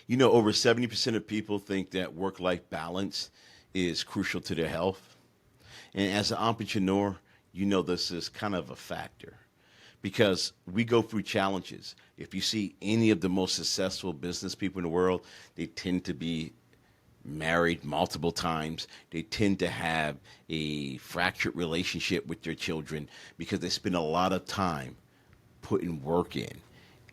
You know, over 70% of people think that work-life balance is crucial to their health. And as an entrepreneur, you know this is kind of a factor because we go through challenges. If you see any of the most successful business people in the world, they tend to be married multiple times. They tend to have a fractured relationship with their children because they spend a lot of time putting work in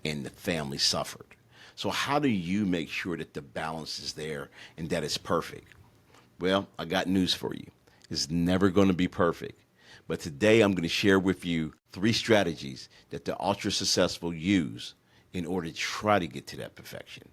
and the family suffered. So how do you make sure that the balance is there and that it's perfect? Well, I got news for you. It's never going to be perfect. But today I'm going to share with you 3 strategies that the ultra successful use in order to try to get to that perfection.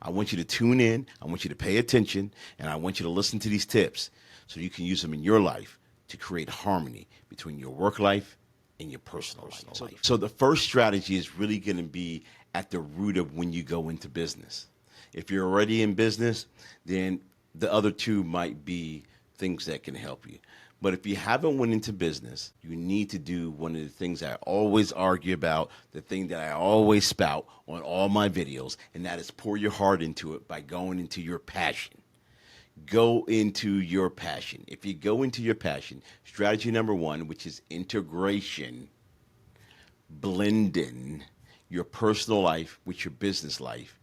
I want you to tune in, I want you to pay attention, and I want you to listen to these tips so you can use them in your life to create harmony between your work life and your personal life. So the first strategy is really going to be at the root of when you go into business. If you're already in business, then the other 2 might be things that can help you. But if you haven't went into business, you need to do one of the things I always argue about, the thing that I always spout on all my videos, and that is pour your heart into it by going into your passion. Go into your passion. If you go into your passion, strategy number 1, which is integration, blending your personal life with your business life,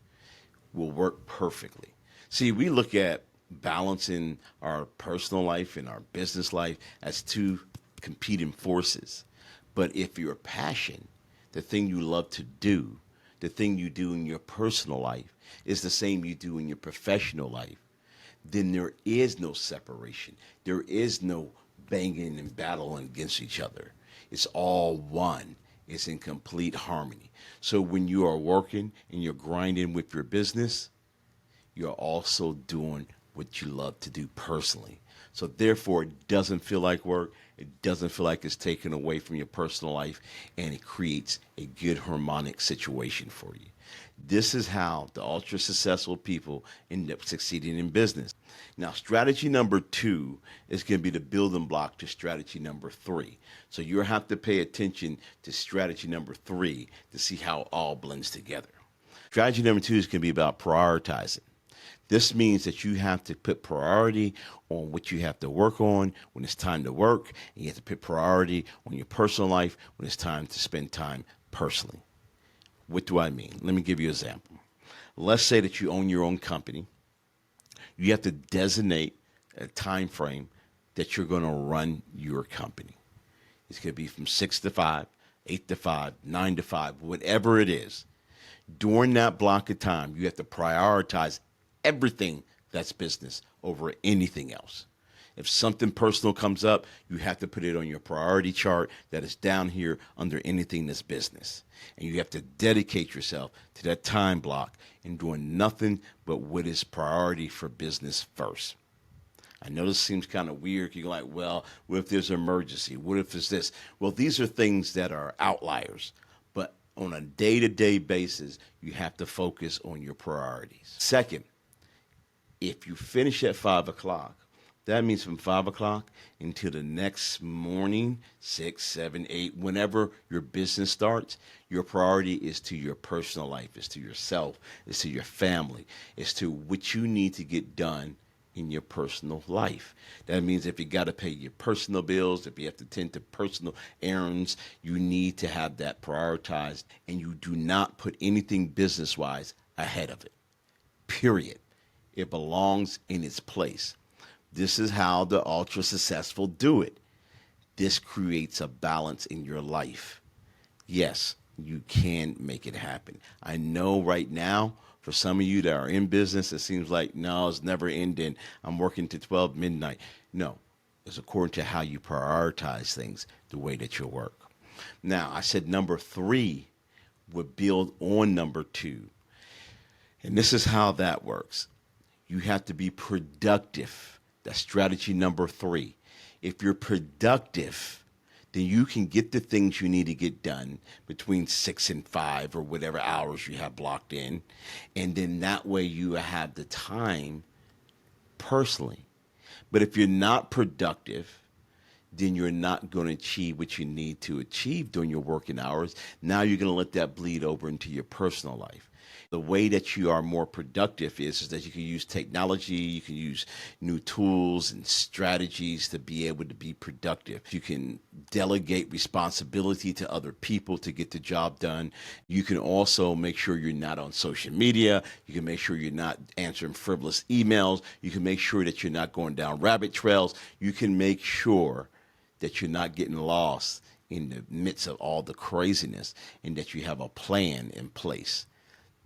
will work perfectly. See, we look at balancing our personal life and our business life as 2 competing forces. But if your passion, the thing you love to do, the thing you do in your personal life is the same you do in your professional life, then there is no separation. There is no banging and battling against each other. It's all one. It's in complete harmony. So when you are working and you're grinding with your business, you're also doing what you love to do personally. So therefore, it doesn't feel like work. It doesn't feel like it's taken away from your personal life, and it creates a good harmonic situation for you. This is how the ultra successful people end up succeeding in business. Now, strategy number 2 is going to be the building block to strategy number 3. So you'll have to pay attention to strategy number 3 to see how it all blends together. Strategy number 2 is going to be about prioritizing. This means that you have to put priority on what you have to work on when it's time to work, and you have to put priority on your personal life when it's time to spend time personally. What do I mean? Let me give you an example. Let's say that you own your own company. You have to designate a time frame that you're going to run your company. It's going to be from 6 to 5, 8 to 5, 9 to 5, whatever it is. During that block of time, you have to prioritize everything that's business over anything else. If something personal comes up, you have to put it on your priority chart that is down here under anything that's business. And you have to dedicate yourself to that time block and doing nothing but what is priority for business first. I know this seems kind of weird. You're like, well, what if there's an emergency? What if it's this? Well, these are things that are outliers. But on a day-to-day basis, you have to focus on your priorities. Second, if you finish at 5 o'clock, that means from 5 o'clock until the next morning, 6, 7, 8, whenever your business starts, your priority is to your personal life, is to yourself, is to your family, is to what you need to get done in your personal life. That means if you got to pay your personal bills, if you have to tend to personal errands, you need to have that prioritized, and you do not put anything business-wise ahead of it, period. It belongs in its place. This is how the ultra successful do it. This creates a balance in your life. Yes, you can make it happen. I know right now, for some of you that are in business, it seems like, no, it's never ending. I'm working to 12 midnight. No, it's according to how you prioritize things, the way that you work. Now, I said number 3 would build on number 2. And this is how that works. You have to be productive. That's strategy number 3. If you're productive, then you can get the things you need to get done between 6 and 5 or whatever hours you have blocked in. And then that way you have the time personally. But if you're not productive, then you're not going to achieve what you need to achieve during your working hours. Now you're going to let that bleed over into your personal life. The way that you are more productive is that you can use technology, you can use new tools and strategies to be able to be productive. You can delegate responsibility to other people to get the job done. You can also make sure you're not on social media. You can make sure you're not answering frivolous emails. You can make sure that you're not going down rabbit trails. You can make sure that you're not getting lost in the midst of all the craziness and that you have a plan in place.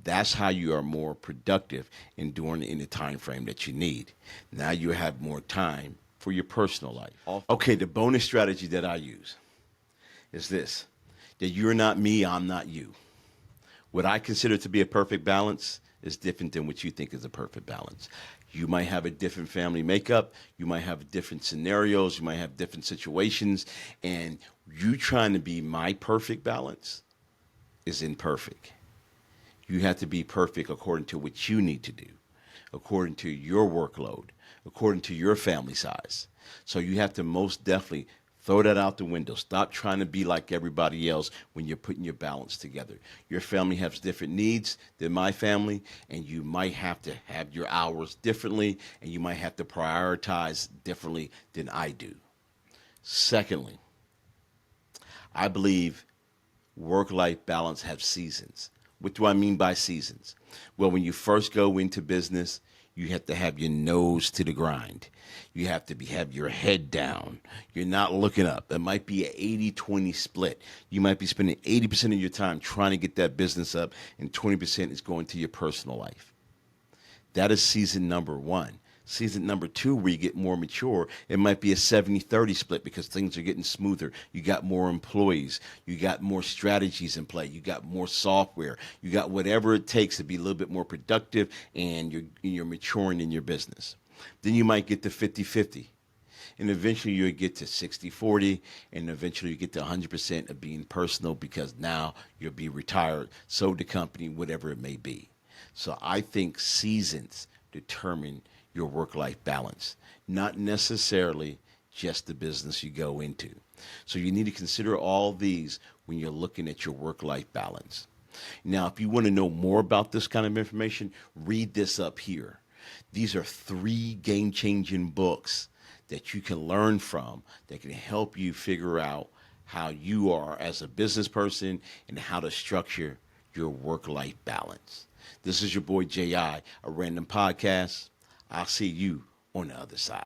That's how you are more productive in doing it in the time frame that you need. Now you have more time for your personal life. Okay, the bonus strategy that I use is this, that you're not me, I'm not you. What I consider to be a perfect balance is different than what you think is a perfect balance. You might have a different family makeup. You might have different scenarios. You might have different situations. And you trying to be my perfect balance is imperfect. You have to be perfect according to what you need to do, according to your workload, according to your family size. So you have to most definitely throw that out the window. Stop trying to be like everybody else when you're putting your balance together. Your family has different needs than my family, and you might have to have your hours differently, and you might have to prioritize differently than I do. Secondly, I believe work-life balance has seasons. What do I mean by seasons? Well, when you first go into business, you have to have your nose to the grind. You have to have your head down. You're not looking up. It might be an 80-20 split. You might be spending 80% of your time trying to get that business up, and 20% is going to your personal life. That is season number one. Season number two, where you get more mature, it might be a 70-30 split because things are getting smoother. You got more employees. You got more strategies in play. You got more software. You got whatever it takes to be a little bit more productive, and you're maturing in your business. Then you might get to 50-50. And eventually you'll get to 60-40, and eventually you get to 100% of being personal because now you'll be retired, sold the company, whatever it may be. So I think seasons determine your work-life balance, not necessarily just the business you go into. So you need to consider all these when you're looking at your work-life balance. Now, if you want to know more about this kind of information, read this up here. These are 3 game-changing books that you can learn from that can help you figure out how you are as a business person and how to structure your work-life balance. This is your boy J.I., a random podcast. I'll see you on the other side.